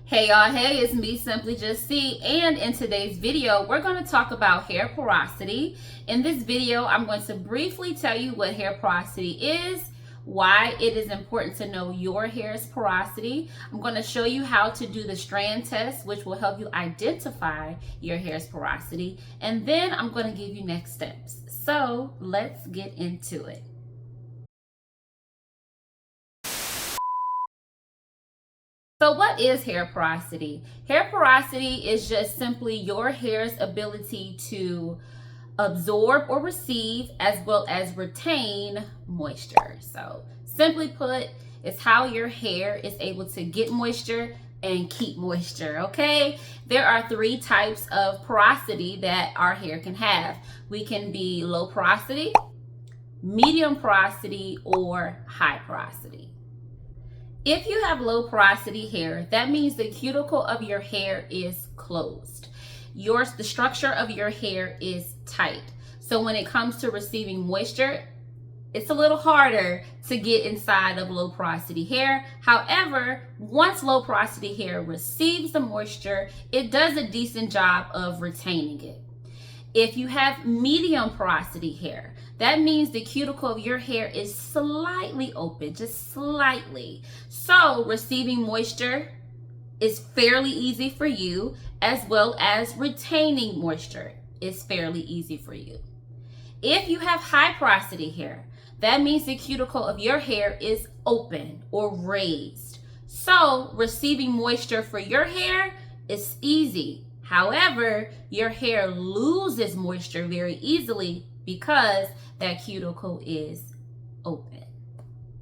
Hey y'all, hey, it's me, Simply Just C, and in today's video, we're going to talk about hair porosity. In this video, I'm going to briefly tell you what hair porosity is, why it is important to know your hair's porosity. I'm going to show you how to do the Strand test, which will help you identify your hair's porosity, and then I'm going to give you next steps. So let's get into it. So what is hair porosity? Hair porosity is just simply your hair's ability to absorb or receive as well as retain moisture. So simply put, it's how your hair is able to get moisture and keep moisture, okay? There are three types of porosity that our hair can have. We can be low porosity, medium porosity, or high porosity. If you have low porosity hair, that means the cuticle of your hair is closed. The structure of your hair is tight. So when it comes to receiving moisture, it's a little harder to get inside of low porosity hair. However, once low porosity hair receives the moisture, it does a decent job of retaining it. If you have medium porosity hair, that means the cuticle of your hair is slightly open, just slightly. So receiving moisture is fairly easy for you, as well as retaining moisture is fairly easy for you. If you have high porosity hair, that means the cuticle of your hair is open or raised. So receiving moisture for your hair is easy. However, your hair loses moisture very easily because that cuticle is open.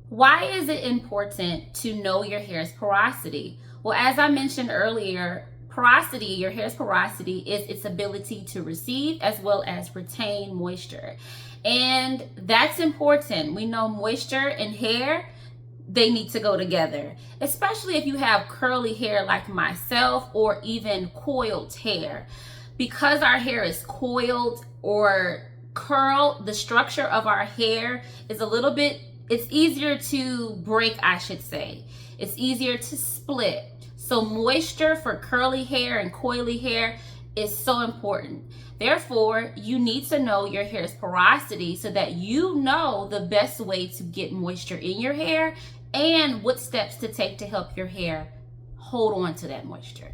Why is it important to know your hair's porosity? Well, as I mentioned earlier, porosity, your hair's porosity is its ability to receive as well as retain moisture. And that's important. We know moisture and hair, they need to go together, especially if you have curly hair like myself or even coiled hair. Because our hair is coiled or curled, the structure of our hair is it's easier to break, I should say. It's easier to split. So moisture for curly hair and coily hair is so important. Therefore, you need to know your hair's porosity so that you know the best way to get moisture in your hair and what steps to take to help your hair hold on to that moisture.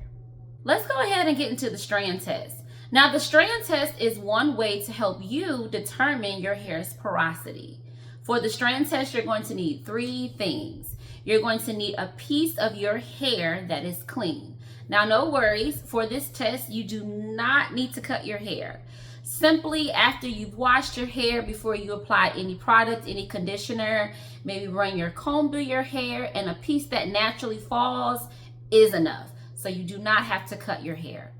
Let's go ahead and get into the Strand test. Now, the Strand test is one way to help you determine your hair's porosity. For the Strand test, you're going to need three things. You're going to need a piece of your hair that is clean. Now, no worries, for this test, you do not need to cut your hair. Simply after you've washed your hair, before you apply any product, any conditioner, maybe run your comb through your hair, and a piece that naturally falls is enough. So you do not have to cut your hair.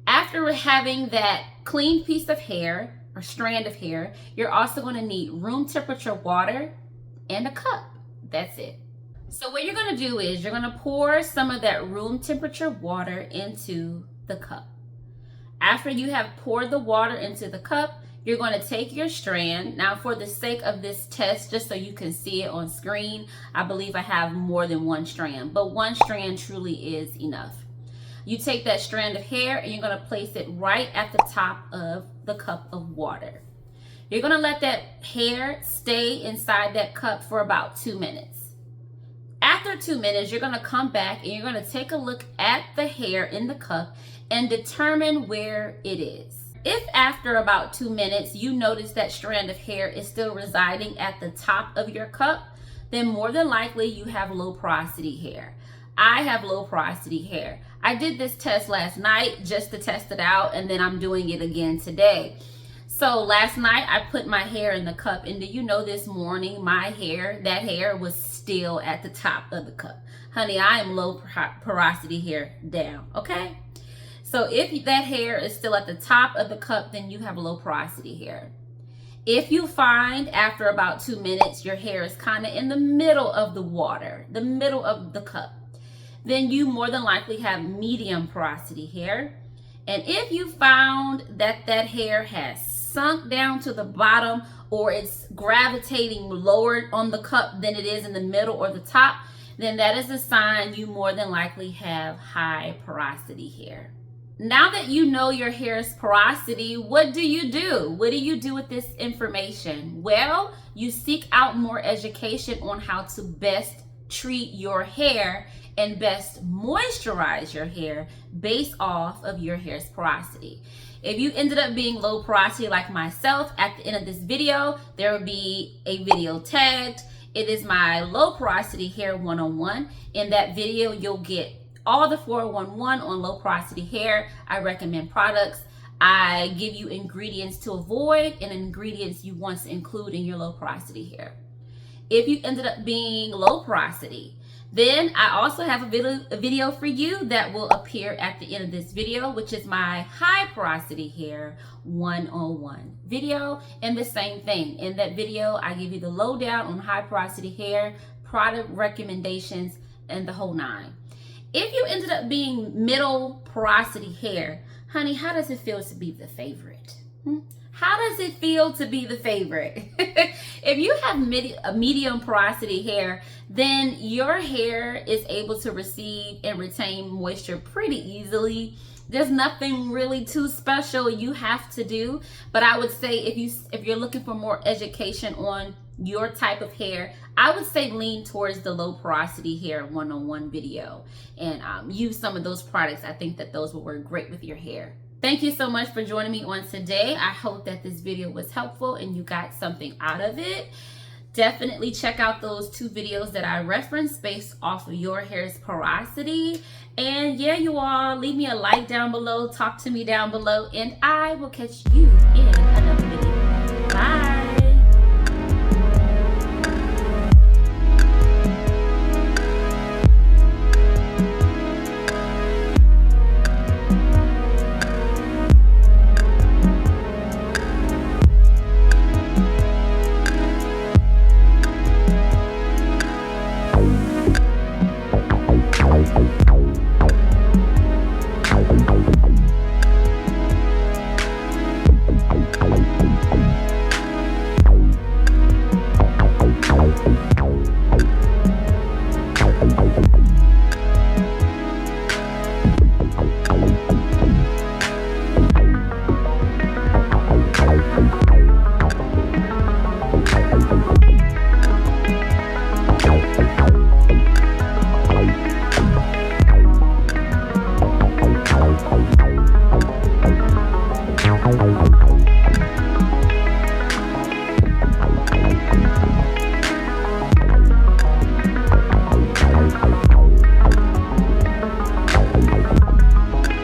After having that clean piece of hair or strand of hair, you're also going to need room temperature water and a cup. That's it. So what you're going to do is you're going to pour some of that room temperature water into the cup. After you have poured the water into the cup, you're going to take your strand. Now, for the sake of this test, just so you can see it on screen, I believe I have more than one strand, but one strand truly is enough. You take that strand of hair and you're going to place it right at the top of the cup of water. You're going to let that hair stay inside that cup for about 2 minutes. After 2 minutes, you're going to come back and you're going to take a look at the hair in the cup and determine where it is. If after about 2 minutes you notice that strand of hair is still residing at the top of your cup, then more than likely you have low porosity hair. I have low porosity hair. I did this test last night just to test it out, and then I'm doing it again today. So last night I put my hair in the cup, and do you know, this morning that hair was still at the top of the cup. Honey, I am low porosity hair down, okay? So if that hair is still at the top of the cup, then you have low porosity hair. If you find after about 2 minutes your hair is kind of in the middle of the water, the middle of the cup, then you more than likely have medium porosity hair. And if you found that hair has sunk down to the bottom, or it's gravitating lower on the cup than it is in the middle or the top, then that is a sign you more than likely have high porosity hair. Now that you know your hair's porosity, what do you do? What do you do with this information? Well, you seek out more education on how to best treat your hair and best moisturize your hair based off of your hair's porosity. If you ended up being low porosity like myself, at the end of this video, there will be a video tagged. It is my low porosity hair 101. In that video, you'll get all the 411 on low porosity hair. I recommend products. I give you ingredients to avoid and ingredients you want to include in your low porosity hair. If you ended up being low porosity, then I also have a video for you that will appear at the end of this video, which is my high porosity hair 101 video. And the same thing, in that video, I give you the lowdown on high porosity hair, product recommendations, and the whole nine. If you ended up being middle porosity hair, honey, how does it feel to be the favorite? How does it feel to be the favorite? If you have medium porosity hair, then your hair is able to receive and retain moisture pretty easily. There's nothing really too special you have to do. But I would say if you're looking for more education on your type of hair, I would say lean towards the low porosity hair 101 video and use some of those products. I think that those will work great with your hair. Thank you so much for joining me on today. I hope that this video was helpful and you got something out of it. Definitely check out those 2 videos that I referenced based off of your hair's porosity. And yeah, you all, leave me a like down below, talk to me down below, and I will catch you in another video. Bye.